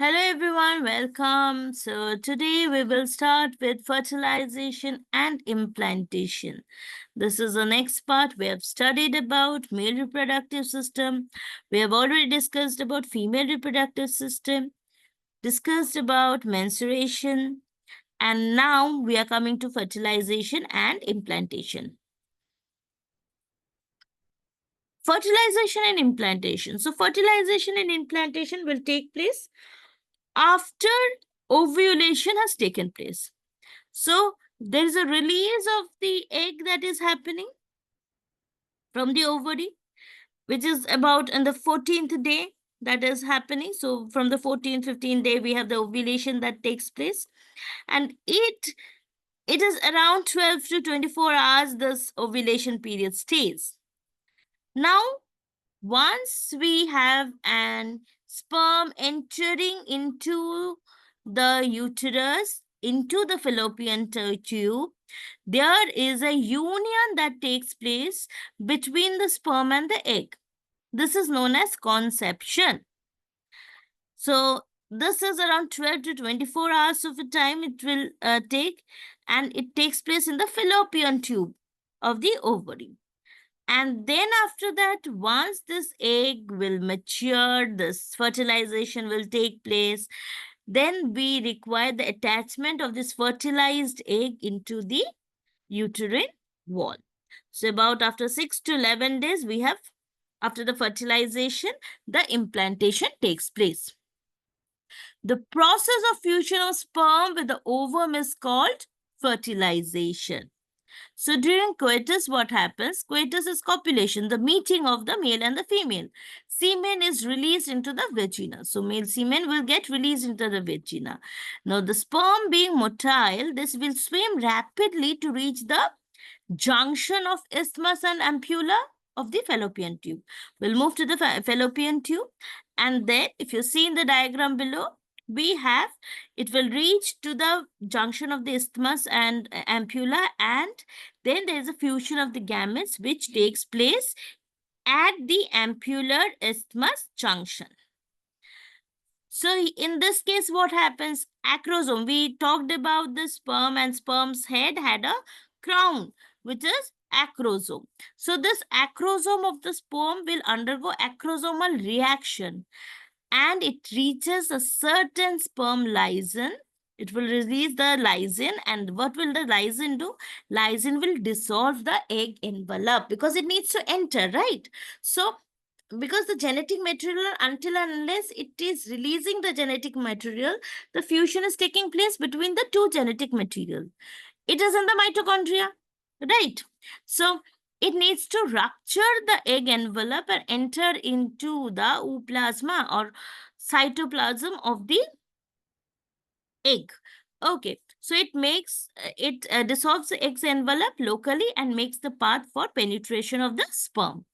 Hello everyone, welcome. So today we will start with fertilization and implantation. This is the next part. We have studied about male reproductive system. We have already discussed about female reproductive system, discussed about menstruation, and now we are coming to fertilization and implantation. Fertilization and implantation. So fertilization and implantation will take place after ovulation has taken place. So there is a release of the egg that is happening from the ovary, which is about on the 14th day that is happening. So from the 14th, 15th day, we have the ovulation that takes place. And it is around 12 to 24 hours this ovulation period stays. Now, once we have an sperm entering into the uterus, into the fallopian tube, there is a union that takes place between the sperm and the egg. This is known as conception. So, this is around 12 to 24 hours of a time it will take, and it takes place in the fallopian tube of the ovary. And then after that, once this egg will mature, this fertilization will take place, then we require the attachment of this fertilized egg into the uterine wall. So about after 6 to 11 days, we have, after the fertilization, the implantation takes place. The process of fusion of sperm with the ovum is called fertilization. So during coitus, what happens? Coitus is copulation, the meeting of the male and the female. Semen is released into the vagina. So male semen will get released into the vagina. Now the sperm being motile, this will swim rapidly to reach the junction of isthmus and ampulla of the fallopian tube. We'll move to the fallopian tube. And then if you see in the diagram below, we have, it will reach to the junction of the isthmus and ampulla, and then there is a fusion of the gametes which takes place at the ampullar isthmus junction. So in this case, what happens? Acrosome. We talked about the sperm, and sperm's head had a crown, which is acrosome. So this acrosome of the sperm will undergo acrosomal reaction, and it reaches a certain sperm lysine. It will release the lysine, and what will the lysine do? Lysine will dissolve the egg envelope because it needs to enter, right? So because the genetic material, until and unless it is releasing the genetic material, the fusion is taking place between the two genetic material. It is in the mitochondria, right? So it needs to rupture the egg envelope and enter into the ooplasma or cytoplasm of the egg. Okay, so it dissolves the egg's envelope locally and makes the path for penetration of the sperm.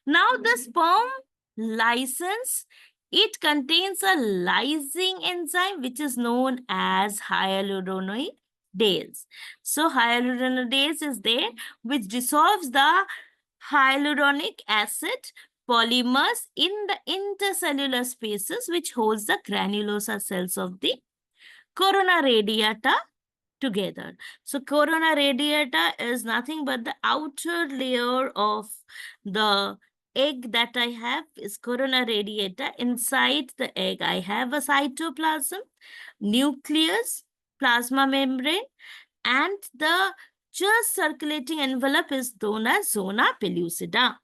Now the sperm license, it contains a lysing enzyme which is known as hyaluronidase. So hyaluronidase is there which dissolves the hyaluronic acid polymers in the intercellular spaces which holds the granulosa cells of the corona radiata together. So corona radiata is nothing but the outer layer of the egg that I have is corona radiata. Inside the egg, I have a cytoplasm, nucleus, plasma membrane, and the just circulating envelope is known as zona pellucida.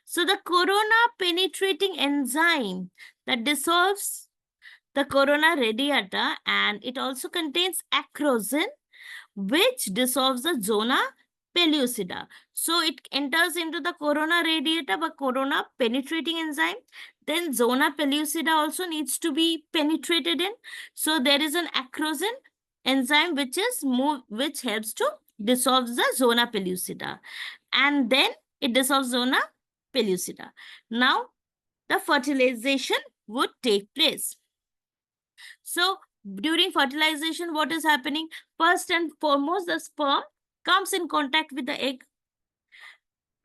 So the corona penetrating enzyme that dissolves the corona radiata, and it also contains acrosin which dissolves the zona pellucida. So it enters into the corona radiata by corona penetrating enzyme. Then zona pellucida also needs to be penetrated in. So there is an acrosin enzyme which helps to dissolve the zona pellucida, and then it dissolves zona pellucida. Now the fertilization would take place. So during fertilization, what is happening? First and foremost, the sperm comes in contact with the egg.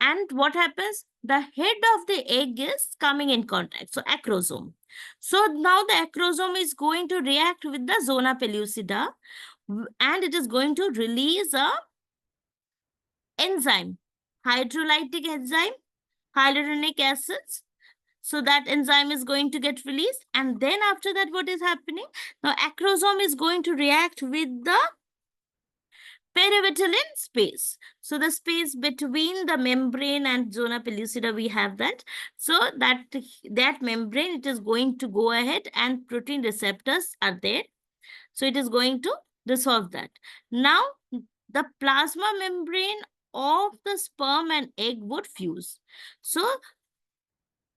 And what happens? The head of the egg is coming in contact. So acrosome. So now the acrosome is going to react with the zona pellucida and it is going to release a enzyme, hydrolytic enzyme, hyaluronic acids. So that enzyme is going to get released. And then after that, what is happening? Now acrosome is going to react with the perivitellin space. So the space between the membrane and zona pellucida, we have that. So that membrane, it is going to go ahead and protein receptors are there. So it is going to dissolve that. Now the plasma membrane of the sperm and egg would fuse. So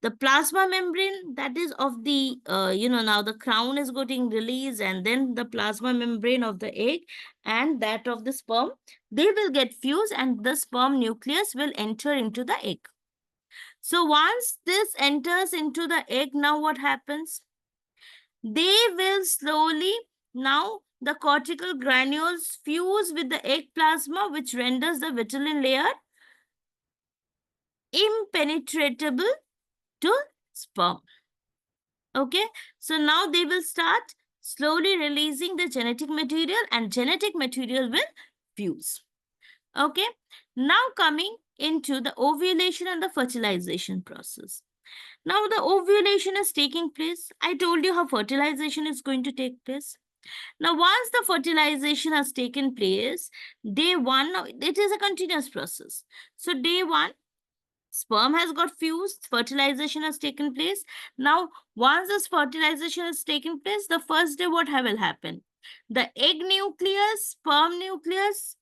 the plasma membrane that is of the now the crown is getting released, and then the plasma membrane of the egg and that of the sperm, they will get fused and the sperm nucleus will enter into the egg. So once this enters into the egg, now what happens? They will slowly, now the cortical granules fuse with the egg plasma, which renders the vitelline layer impenetrable to sperm. Okay, so now they will start slowly releasing the genetic material and genetic material will fuse. Okay, now coming into the ovulation and the fertilization process. Now the ovulation is taking place. I told you how fertilization is going to take place. Now once the fertilization has taken place, day one, it is a continuous process. So day one, sperm has got fused, fertilization has taken place. Now, once this fertilization has taken place, the first day what will happen? The egg nucleus, sperm nucleus,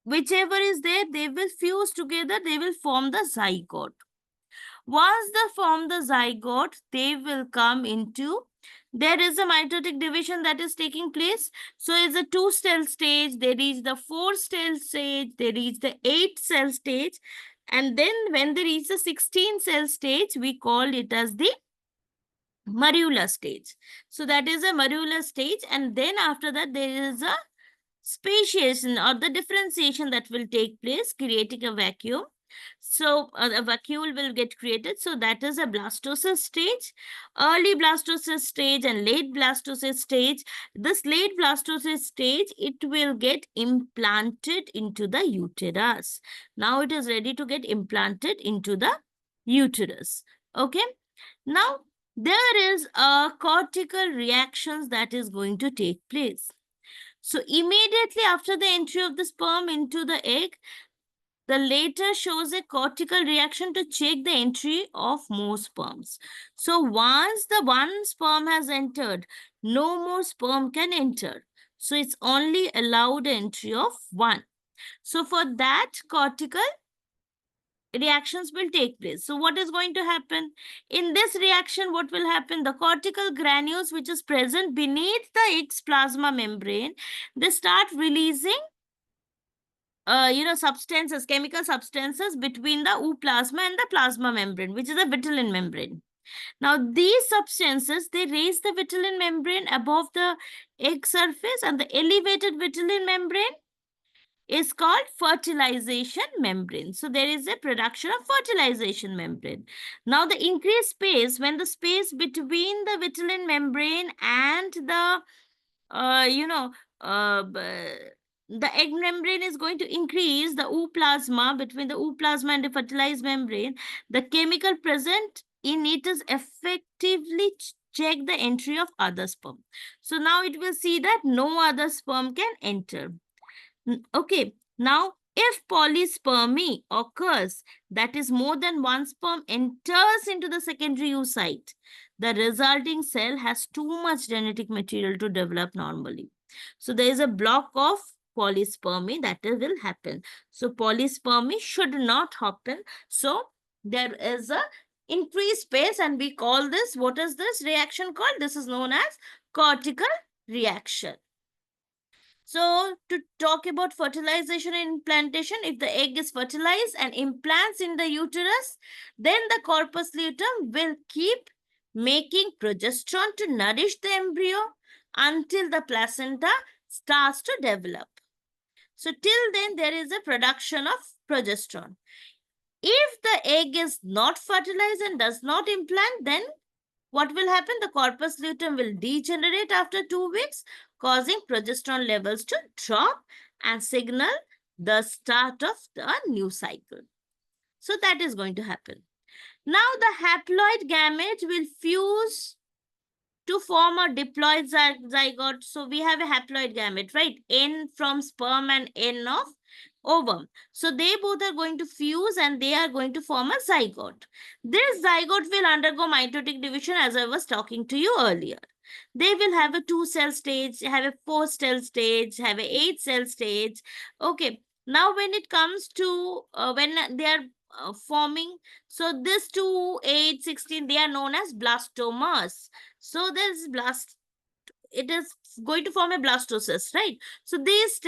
whichever is there, they will fuse together, they will form the zygote. Once they form the zygote, they will come into, there is a mitotic division that is taking place. So it's a 2-cell stage, they reach the 4-cell stage, they reach the 8-cell stage. And then when they reach the 16-cell stage, we call it as the morula stage. So that is a morula stage. And then after that, there is a speciation or the differentiation that will take place, creating a vacuum. So a vacuole will get created. So that is a blastocyst stage, early blastocyst stage and late blastocyst stage. This late blastocyst stage, it will get implanted into the uterus. Now it is ready to get implanted into the uterus. Okay. Now there is a cortical reactions that is going to take place. So immediately after the entry of the sperm into the egg, the later shows a cortical reaction to check the entry of more sperms. So once the one sperm has entered, no more sperm can enter. So it's only allowed entry of one. So for that, cortical reactions will take place. So what is going to happen? In this reaction, what will happen? The cortical granules which is present beneath the egg's plasma membrane, they start releasing substances, chemical substances between the ooplasma and the plasma membrane, which is a vitelline membrane. Now, these substances, they raise the vitelline membrane above the egg surface, and the elevated vitelline membrane is called fertilization membrane. So there is a production of fertilization membrane. Now the increased space, when the space between the vitelline membrane and the the egg membrane is going to increase, the ooplasma, between the ooplasma and the fertilized membrane, the chemical present in it is effectively check the entry of other sperm. So now it will see that no other sperm can enter. Okay, now if polyspermy occurs, that is more than one sperm enters into the secondary oocyte, the resulting cell has too much genetic material to develop normally. So there is a block of polyspermy that will happen. So polyspermy should not happen. So there is a increased space, and we call this, what is this reaction called? This is known as cortical reaction. So to talk about fertilization and implantation, if the egg is fertilized and implants in the uterus, then the corpus luteum will keep making progesterone to nourish the embryo until the placenta starts to develop. So till then, there is a production of progesterone. If the egg is not fertilized and does not implant, then what will happen? The corpus luteum will degenerate after 2 weeks, causing progesterone levels to drop and signal the start of a new cycle. So that is going to happen. Now the haploid gamete will fuse to form a diploid zygote. So we have a haploid gamete, right? N from sperm and N of ovum. So they both are going to fuse and they are going to form a zygote. This zygote will undergo mitotic division, as I was talking to you earlier. They will have a 2-cell stage, have a 4-cell stage, have a 8-cell stage. Okay. Now when it comes to when they are forming, so this 2, 8, 16, they are known as blastomas. So this it is going to form a blastocyst, right? So these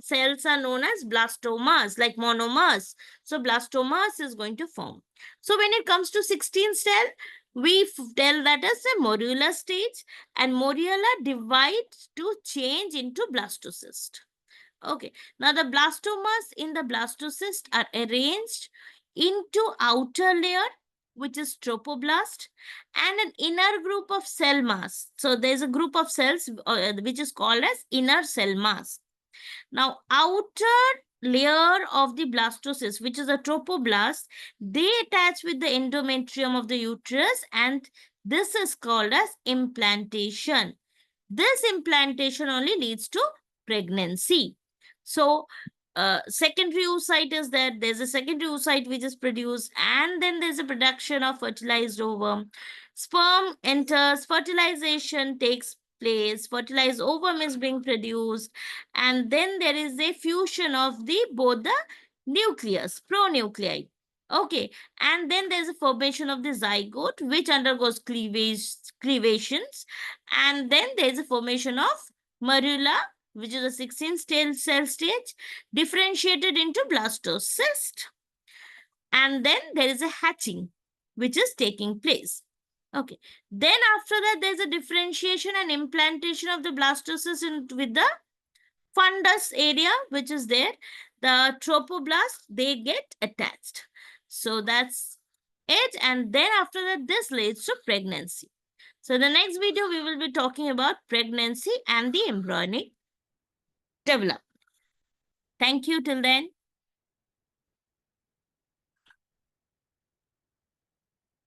cells are known as blastomas, like monomers. So blastomas is going to form. So when it comes to 16 cell, we tell that as a morula stage, and morula divides to change into blastocyst. Okay. Now the blastomas in the blastocyst are arranged into outer layer, which is trophoblast, and an inner group of cell mass. So there's a group of cells which is called as inner cell mass. Now outer layer of the blastocyst, which is a trophoblast, they attach with the endometrium of the uterus, and this is called as implantation. This implantation only leads to pregnancy. So, secondary oocyte is there. There's a secondary oocyte which is produced, and then there's a production of fertilized ovum. Sperm enters, fertilization takes place, fertilized ovum is being produced, and then there is a fusion of the both the nucleus, pronuclei. Okay, and then there's a formation of the zygote which undergoes cleavations, and then there's a formation of morula, which is a 16 cell stage, differentiated into blastocyst. And then there is a hatching, which is taking place. Okay. Then after that, there's a differentiation and implantation of the blastocyst with the fundus area, which is there. The trophoblast, they get attached. So that's it. And then after that, this leads to pregnancy. So the next video, we will be talking about pregnancy and the embryonic development. Thank you till then.